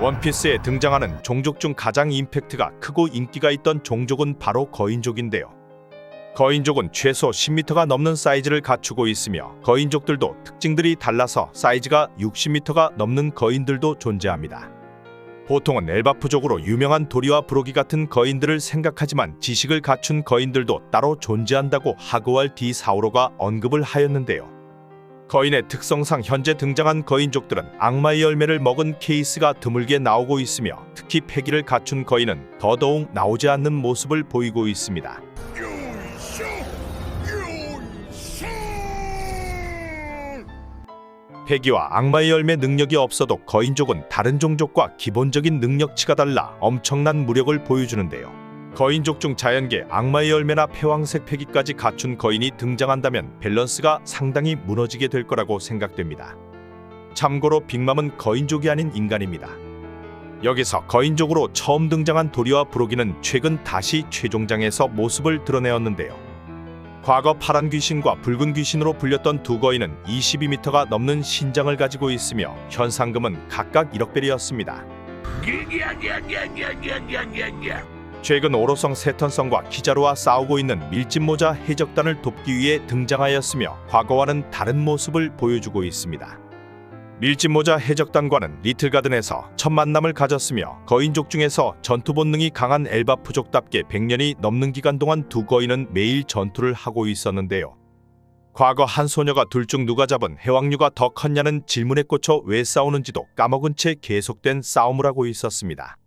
원피스에 등장하는 종족 중 가장 임팩트가 크고 인기가 있던 종족은 바로 거인족인데요. 거인족은 최소 10m가 넘는 사이즈를 갖추고 있으며 거인족들도 특징들이 달라서 사이즈가 60m가 넘는 거인들도 존재합니다. 보통은 엘바프족으로 유명한 도리와 브로기 같은 거인들을 생각하지만 지식을 갖춘 거인들도 따로 존재한다고 하그왈 디 사우로가 언급을 하였는데요. 거인의 특성상 현재 등장한 거인족들은 악마의 열매를 먹은 케이스가 드물게 나오고 있으며 특히 패기를 갖춘 거인은 더더욱 나오지 않는 모습을 보이고 있습니다. 패기와 악마의 열매 능력이 없어도 거인족은 다른 종족과 기본적인 능력치가 달라 엄청난 무력을 보여주는데요. 거인족 중 자연계 악마의 열매나 패왕색 패기까지 갖춘 거인이 등장한다면 밸런스가 상당히 무너지게 될 거라고 생각됩니다. 참고로 빅맘은 거인족이 아닌 인간입니다. 여기서 거인족으로 처음 등장한 도리와 브로기는 최근 다시 최종장에서 모습을 드러내었는데요. 과거 파란 귀신과 붉은 귀신으로 불렸던 두 거인은 22m가 넘는 신장을 가지고 있으며 현상금은 각각 1억 벨이었습니다. 최근 오로성 세턴성과 키자루와 싸우고 있는 밀짚모자 해적단을 돕기 위해 등장하였으며 과거와는 다른 모습을 보여주고 있습니다. 밀짚모자 해적단과는 리틀가든에서 첫 만남을 가졌으며 거인족 중에서 전투 본능이 강한 엘바프족답게 100년이 넘는 기간 동안 두 거인은 매일 전투를 하고 있었는데요. 과거 한 소녀가 둘 중 누가 잡은 해왕류가 더 컸냐는 질문에 꽂혀 왜 싸우는지도 까먹은 채 계속된 싸움을 하고 있었습니다.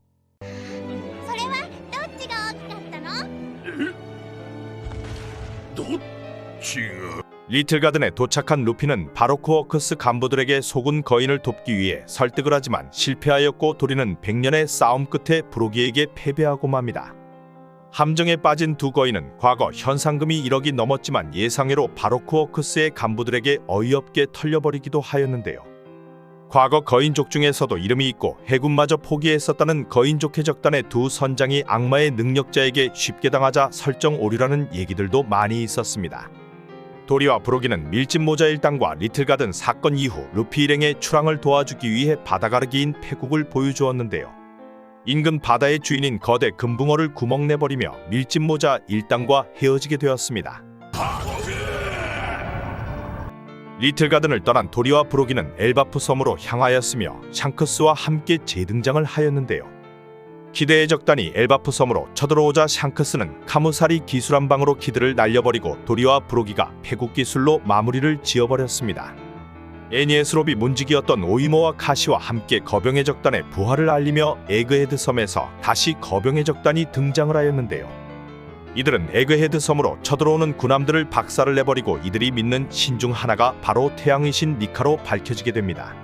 리틀가든에 도착한 루피는 바로크워크스 간부들에게 속은 거인을 돕기 위해 설득을 하지만 실패하였고 도리는 100년의 싸움 끝에 브로기에게 패배하고 맙니다. 함정에 빠진 두 거인은 과거 현상금이 1억이 넘었지만 예상외로 바로크워크스의 간부들에게 어이없게 털려버리기도 하였는데요. 과거 거인족 중에서도 이름이 있고 해군마저 포기했었다는 거인족 해적단의 두 선장이 악마의 능력자에게 쉽게 당하자 설정 오류라는 얘기들도 많이 있었습니다. 도리와 브로기는 밀짚모자 일당과 리틀가든 사건 이후 루피 일행의 출항을 도와주기 위해 바다가르기인 패국을 보여주었는데요. 인근 바다의 주인인 거대 금붕어를 구멍내버리며 밀짚모자 일당과 헤어지게 되었습니다. 리틀가든을 떠난 도리와 브로기는 엘바프 섬으로 향하였으며 샹크스와 함께 재등장을 하였는데요. 기대의 적단이 엘바프 섬으로 쳐들어오자 샹크스는 카무사리 기술 한 방으로 기드를 날려버리고 도리와 브로기가 패국 기술로 마무리를 지어버렸습니다. 애니에스롭이 문지기였던 오이모와 카시와 함께 거병의 적단의 부활을 알리며 에그헤드 섬에서 다시 거병의 적단이 등장을 하였는데요. 이들은 에그헤드 섬으로 쳐들어오는 군함들을 박살을 내버리고 이들이 믿는 신 중 하나가 바로 태양의 신 니카로 밝혀지게 됩니다.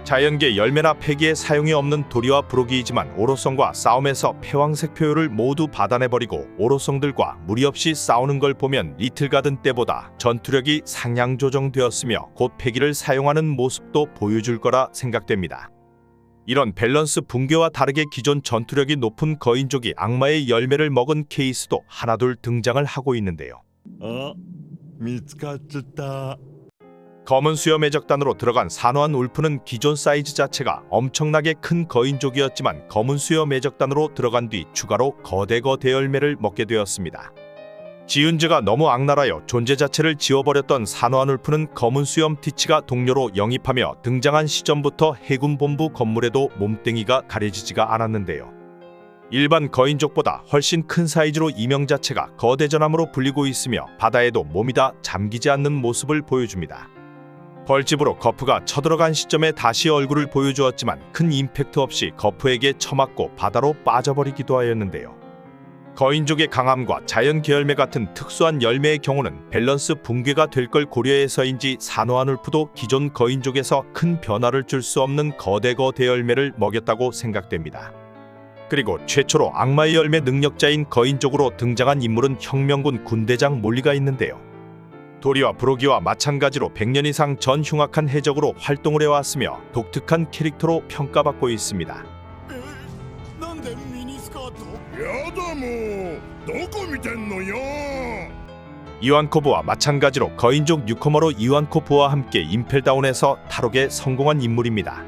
자연계 열매나 패기에 사용이 없는 도리와 브로기이지만 오로성과 싸움에서 패왕색 표효를 모두 받아내버리고 오로성들과 무리 없이 싸우는 걸 보면 리틀가든 때보다 전투력이 상향 조정되었으며 곧 패기를 사용하는 모습도 보여줄 거라 생각됩니다. 이런 밸런스 붕괴와 다르게 기존 전투력이 높은 거인족이 악마의 열매를 먹은 케이스도 하나둘 등장을 하고 있는데요. 미츠카츠다. 검은 수염의 적단으로 들어간 산호한 울프는 기존 사이즈 자체가 엄청나게 큰 거인족이었지만 검은 수염의 적단으로 들어간 뒤 추가로 거대거 대열매를 먹게 되었습니다. 지은즈가 너무 악랄하여 존재 자체를 지워버렸던 산호한 울프는 검은 수염 티치가 동료로 영입하며 등장한 시점부터 해군 본부 건물에도 몸뚱이가 가려지지가 않았는데요. 일반 거인족보다 훨씬 큰 사이즈로 이명 자체가 거대전함으로 불리고 있으며 바다에도 몸이 다 잠기지 않는 모습을 보여줍니다. 벌집으로 거프가 쳐들어간 시점에 다시 얼굴을 보여주었지만 큰 임팩트 없이 거프에게 처맞고 바다로 빠져버리기도 하였는데요. 거인족의 강함과 자연 계열매 같은 특수한 열매의 경우는 밸런스 붕괴가 될 걸 고려해서인지 산호한 울프도 기존 거인족에서 큰 변화를 줄 수 없는 거대거 대열매를 먹였다고 생각됩니다. 그리고 최초로 악마의 열매 능력자인 거인족으로 등장한 인물은 혁명군 군대장 몰리가 있는데요. 도리와 브로기와 마찬가지로 100년 이상 전 흉악한 해적으로 활동을 해왔으며 독특한 캐릭터로 평가받고 있습니다. 이완코브와 마찬가지로 거인족 뉴커머로 이완코브와 함께 임펠다운에서 탈옥에 성공한 인물입니다.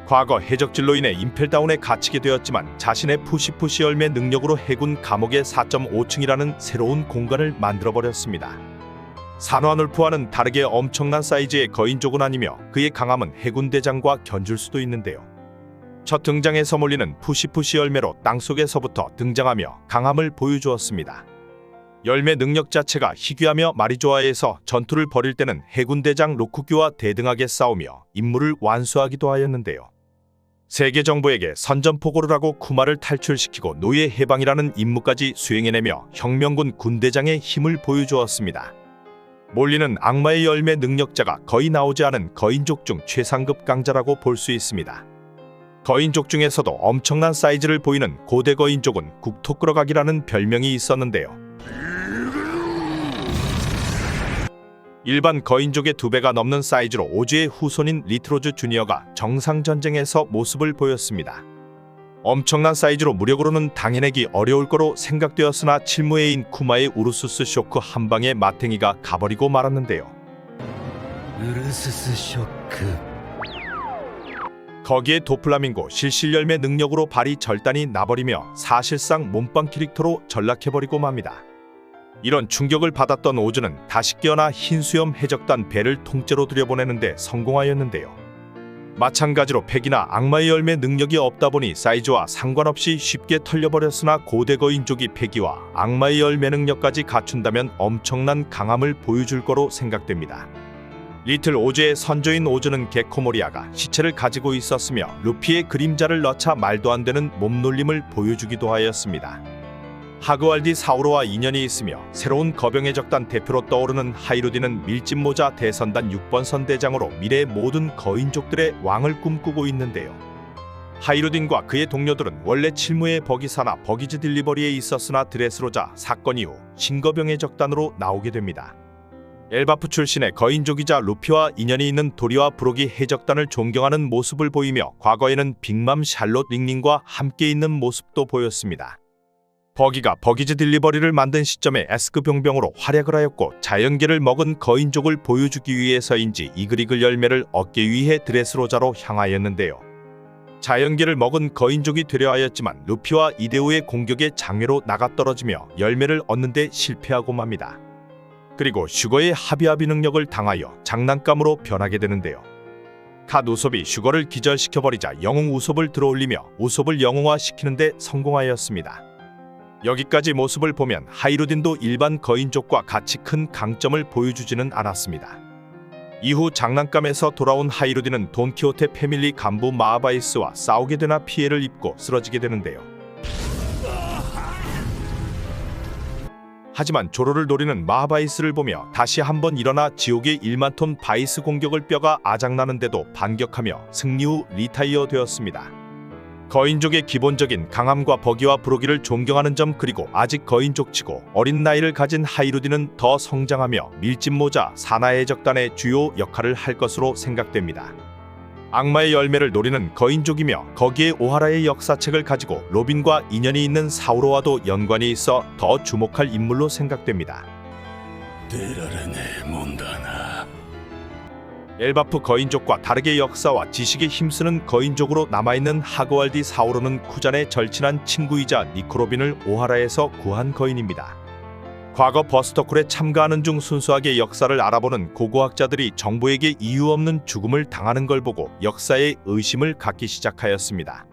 과거 해적질로 인해 임펠다운에 갇히게 되었지만 자신의 푸시푸시 열매 능력으로 해군 감옥의 4.5층이라는 새로운 공간을 만들어버렸습니다. 산호한 울프와는 다르게 엄청난 사이즈의 거인족은 아니며 그의 강함은 해군 대장과 견줄 수도 있는데요. 첫 등장에 서몰리는 푸시푸시 열매로 땅속에서부터 등장하며 강함을 보여주었습니다. 열매 능력 자체가 희귀하며 말이 좋아해서 전투를 벌일 때는 해군 대장 로쿠규와 대등하게 싸우며 임무를 완수하기도 하였는데요. 세계 정부에게 선전포고를 쿠마를 탈출시키고 노예 해방이라는 임무까지 수행해내며 혁명군 군대장의 힘을 보여주었습니다. 몰리는 악마의 열매 능력자가 거의 나오지 않은 거인족 중 최상급 강자라고 볼 수 있습니다. 거인족 중에서도 엄청난 사이즈를 보이는 고대 거인족은 국토 끌어가기라는 별명이 있었는데요. 일반 거인족의 2배가 넘는 사이즈로 오즈의 후손인 리트로즈 주니어가 정상전쟁에서 모습을 보였습니다. 엄청난 사이즈로 무력으로는 당해내기 어려울 거로 생각되었으나 칠무애인 쿠마의 우르수스 쇼크 한 방에 마탱이가 가버리고 말았는데요. 우르수스 쇼크. 거기에 도플라밍고 실실열매 능력으로 발이 절단이 나버리며 사실상 몸빵 캐릭터로 전락해버리고 맙니다. 이런 충격을 받았던 오즈는 다시 깨어나 흰수염 해적단 배를 통째로 들여보내는데 성공하였는데요. 마찬가지로 팩이나 악마의 열매 능력이 없다 보니 사이즈와 상관없이 쉽게 털려버렸으나 고대 거인족이 팩이와 악마의 열매 능력까지 갖춘다면 엄청난 강함을 보여줄 거로 생각됩니다. 리틀 오즈의 선조인 오즈는 게코모리아가 시체를 가지고 있었으며 루피의 그림자를 넣자 말도 안 되는 몸놀림을 보여주기도 하였습니다. 하그왈디 사우로와 인연이 있으며 새로운 거병의 적단 대표로 떠오르는 하이루디는 밀짚모자 대선단 6번 선대장으로 미래의 모든 거인족들의 왕을 꿈꾸고 있는데요. 하이루딘과 그의 동료들은 원래 칠무의 버기사나 버기즈 딜리버리에 있었으나 드레스로자 사건 이후 신거병의 적단으로 나오게 됩니다. 엘바프 출신의 거인족이자 루피와 인연이 있는 도리와 브록이 해적단을 존경하는 모습을 보이며 과거에는 빅맘 샬롯 링링과 함께 있는 모습도 보였습니다. 버기가 버기즈 딜리버리를 만든 시점에 에스크 병병으로 활약을 하였고 자연계를 먹은 거인족을 보여주기 위해서인지 이글이글 열매를 얻기 위해 드레스로자로 향하였는데요. 자연계를 먹은 거인족이 되려 하였지만 루피와 이데오의 공격에 장애로 나가떨어지며 열매를 얻는 데 실패하고 맙니다. 그리고 슈거의 하비하비 능력을 당하여 장난감으로 변하게 되는데요. 갓 우솝이 슈거를 기절시켜버리자 영웅 우솝을 들어올리며 우솝을 영웅화시키는데 성공하였습니다. 여기까지 모습을 보면 하이루딘도 일반 거인족과 같이 큰 강점을 보여주지는 않았습니다. 이후 장난감에서 돌아온 하이루딘은 돈키호테 패밀리 간부 마하바이스와 싸우게 되나 피해를 입고 쓰러지게 되는데요. 하지만 조로를 노리는 마하바이스를 보며 다시 한번 일어나 지옥의 1만톤 바이스 공격을 뼈가 아작나는데도 반격하며 승리 후 리타이어 되었습니다. 거인족의 기본적인 강함과 버기와 브로기를 존경하는 점 그리고 아직 거인족치고 어린 나이를 가진 하이루디는 더 성장하며 밀짚모자 사나의 적단의 주요 역할을 할 것으로 생각됩니다. 악마의 열매를 노리는 거인족이며 거기에 오하라의 역사책을 가지고 로빈과 인연이 있는 사우로와도 연관이 있어 더 주목할 인물로 생각됩니다. 엘바프 거인족과 다르게 역사와 지식에 힘쓰는 거인족으로 남아있는 하그왈디 사우로는 쿠잔의 절친한 친구이자 니코로빈을 오하라에서 구한 거인입니다. 과거 버스터쿨에 참가하는 중 순수하게 역사를 알아보는 고고학자들이 정부에게 이유 없는 죽음을 당하는 걸 보고 역사에 의심을 갖기 시작하였습니다.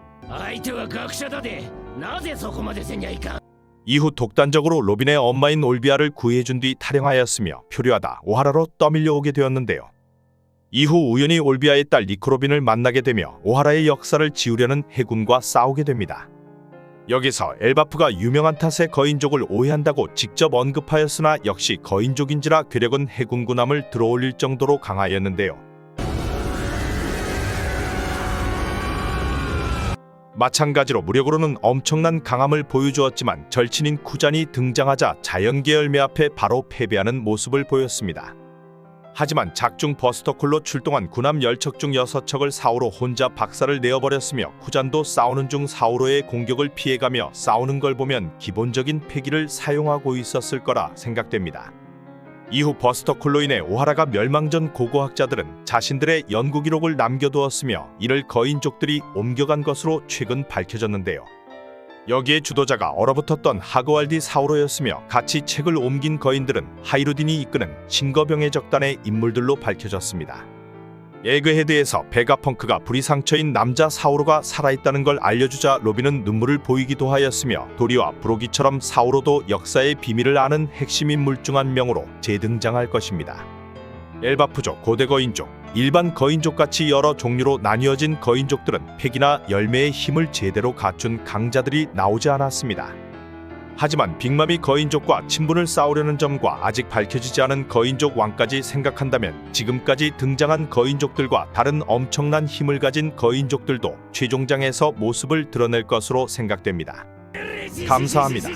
이후 독단적으로 로빈의 엄마인 올비아를 구해준 뒤 탈영하였으며 표류하다 오하라로 떠밀려오게 되었는데요. 이후 우연히 올비아의 딸 니코로빈을 만나게 되며 오하라의 역사를 지우려는 해군과 싸우게 됩니다. 여기서 엘바프가 유명한 탓에 거인족을 오해한다고 직접 언급하였으나 역시 거인족인지라 괴력은 해군 군함을 들어올릴 정도로 강하였는데요. 마찬가지로 무력으로는 엄청난 강함을 보여주었지만 절친인 쿠잔이 등장하자 자연계 열매 앞에 바로 패배하는 모습을 보였습니다. 하지만 작중 버스터쿨로 출동한 군함 10척 중 6척을 사우로 혼자 박살을 내어버렸으며 쿠잔도 싸우는 중 사우로의 공격을 피해가며 싸우는 걸 보면 기본적인 패기를 사용하고 있었을 거라 생각됩니다. 이후 버스터콜로 인해 오하라가 멸망 전 고고학자들은 자신들의 연구 기록을 남겨두었으며 이를 거인족들이 옮겨간 것으로 최근 밝혀졌는데요. 여기에 주도자가 얼어붙었던 하그왈디 사우로였으며 같이 책을 옮긴 거인들은 하이루딘이 이끄는 신거병의 적단의 인물들로 밝혀졌습니다. 에그헤드에서 베가펑크가 불이 상처인 남자 사우로가 살아있다는 걸 알려주자 로빈은 눈물을 보이기도 하였으며 도리와 브로기처럼 사우로도 역사의 비밀을 아는 핵심 인물 중 한 명으로 재등장할 것입니다. 엘바프족, 고대 거인족, 일반 거인족같이 여러 종류로 나뉘어진 거인족들은 팩이나 열매의 힘을 제대로 갖춘 강자들이 나오지 않았습니다. 하지만 빅맘이 거인족과 친분을 쌓으려는 점과 아직 밝혀지지 않은 거인족 왕까지 생각한다면 지금까지 등장한 거인족들과 다른 엄청난 힘을 가진 거인족들도 최종장에서 모습을 드러낼 것으로 생각됩니다. 감사합니다.